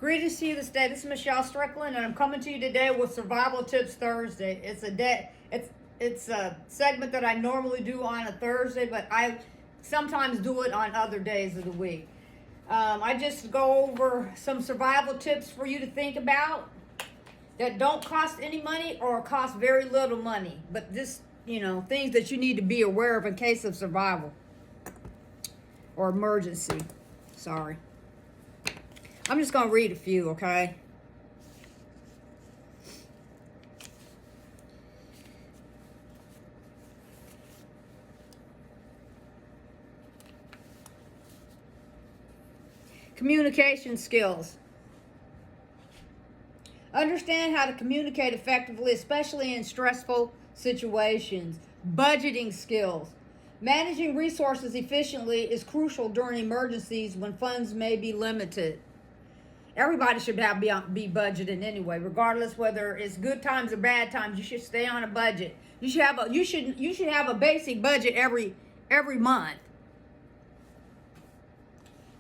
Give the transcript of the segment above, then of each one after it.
Greetings to you this day. This is Michelle Strickland, and I'm coming to you today with Survival Tips Thursday. It's a segment that I normally do on a Thursday, but I sometimes do it on other days of the week. I just go over some survival tips for you to think about that don't cost any money or cost very little money, but just things that you need to be aware of in case of survival or emergency. Sorry. I'm just going to read a few, okay? Communication skills. Understand how to communicate effectively, especially in stressful situations. Budgeting skills. Managing resources efficiently is crucial during emergencies when funds may be limited. Everybody should be budgeting anyway, regardless whether it's good times or bad times. You should stay on a budget. You should have a basic budget every month.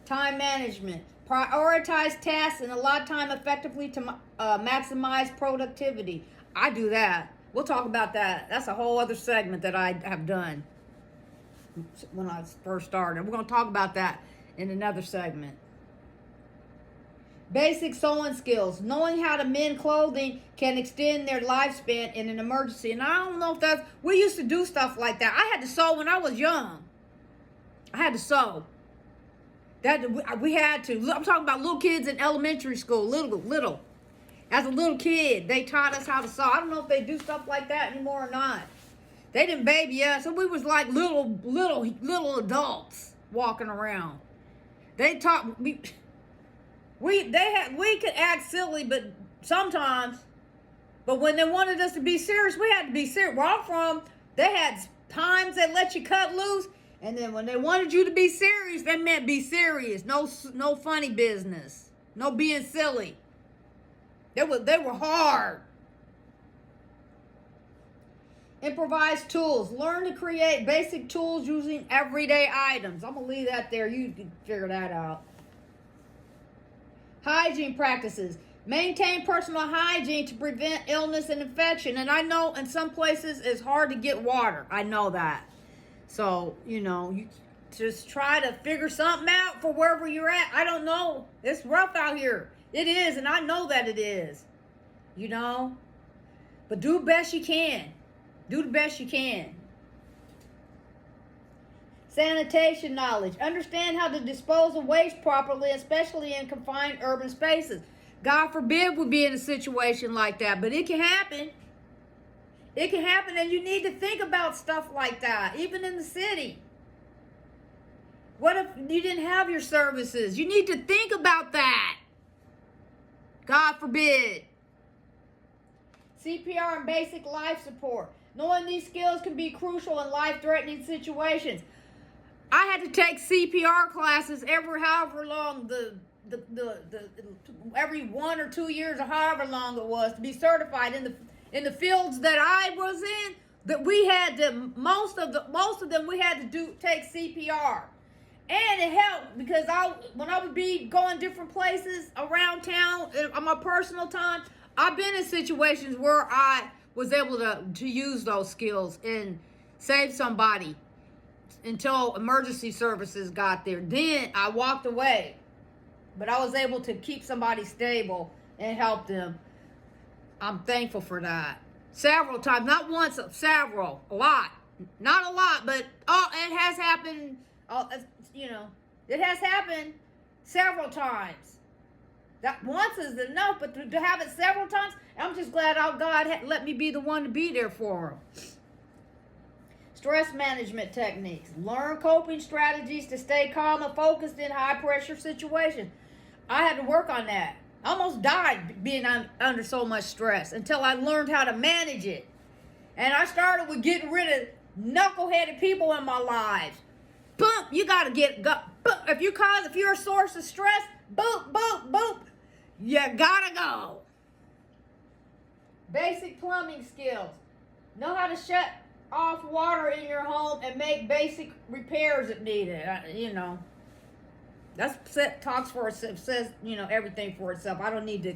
Time management. Prioritize tasks and allot time effectively to maximize productivity. I do that. We'll talk about that. That's a whole other segment that I have done when I first started. We're going to talk about that in another segment. Basic sewing skills. Knowing how to mend clothing can extend their lifespan in an emergency. And I don't know if we used to do stuff like that. I had to sew when I was young. I had to sew. We had to. I'm talking about little kids in elementary school. Little. As a little kid, they taught us how to sew. I don't know if they do stuff like that anymore or not. They didn't baby us. So we was like little adults walking around. They taught me. We could act silly, but sometimes, but when they wanted us to be serious, we had to be serious. Where I'm from, they had times they let you cut loose, and then when they wanted you to be serious, they meant be serious. No funny business. No being silly. They were hard. Improvise tools. Learn to create basic tools using everyday items. I'm gonna leave that there. You can figure that out. Hygiene practices. Maintain personal hygiene to prevent illness and infection. And I know in some places it's hard to get water. I know that. So, you just try to figure something out for wherever you're at. I don't know. It's rough out here. It is, and I know that it is. But do the best you can. Do the best you can. Sanitation knowledge. Understand how to dispose of waste properly, especially in confined urban spaces. God forbid we be in a situation like that, but it can happen. It can happen, and you need to think about stuff like that, even in the city. What if you didn't have your services? You need to think about that. God forbid. CPR and basic life support. Knowing these skills can be crucial in life-threatening situations. I had to take CPR classes however long every 1 or 2 years or however long it was to be certified in the fields that I was in. That we had to most of them we had to take CPR, and it helped because when I would be going different places around town on my personal time, I've been in situations where I was able to use those skills and save somebody until emergency services got there. Then I walked away, but I was able to keep somebody stable and help them. I'm thankful for that. Several times, not once, several, a lot. Not a lot, but it has happened. It has happened several times. That once is enough, but to have it several times, I'm just glad God had let me be the one to be there for him. Stress management techniques. Learn coping strategies to stay calm and focused in high-pressure situations. I had to work on that. I almost died being under so much stress until I learned how to manage it. And I started with getting rid of knuckleheaded people in my lives. Boom, you got to boom. If you're a source of stress, boop, boop, boop. You got to go. Basic plumbing skills. Know how to shut off water in your home and make basic repairs if needed. Talks for itself, says, everything for itself. I don't need to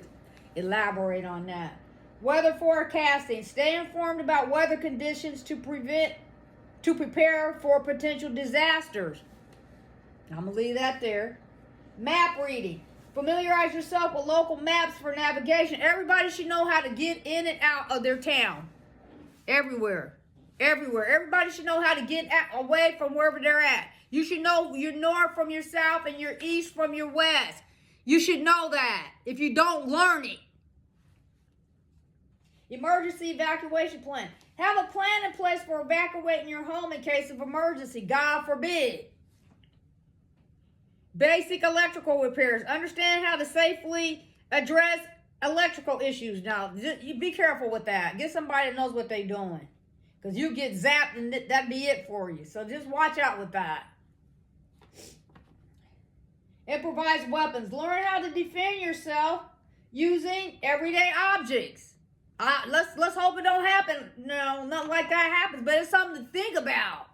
elaborate on that. Weather forecasting. Stay informed about weather conditions to prepare for potential disasters. I'm going to leave that there. Map reading. Familiarize yourself with local maps for navigation. Everybody should know how to get in and out of their town. Everywhere. Everybody should know how to get away from wherever they're at. You should know your north from your south and your east from your west. You should know that. If you don't, learn it. Emergency evacuation plan. Have a plan in place for evacuating your home in case of emergency. God forbid. Basic electrical repairs. Understand how to safely address electrical issues. Now, you be careful with that. Get somebody that knows what they're doing. Because you get zapped and that'd be it for you. So just watch out with that. Improvise weapons. Learn how to defend yourself using everyday objects. Let's hope it don't happen. No, nothing like that happens. But it's something to think about.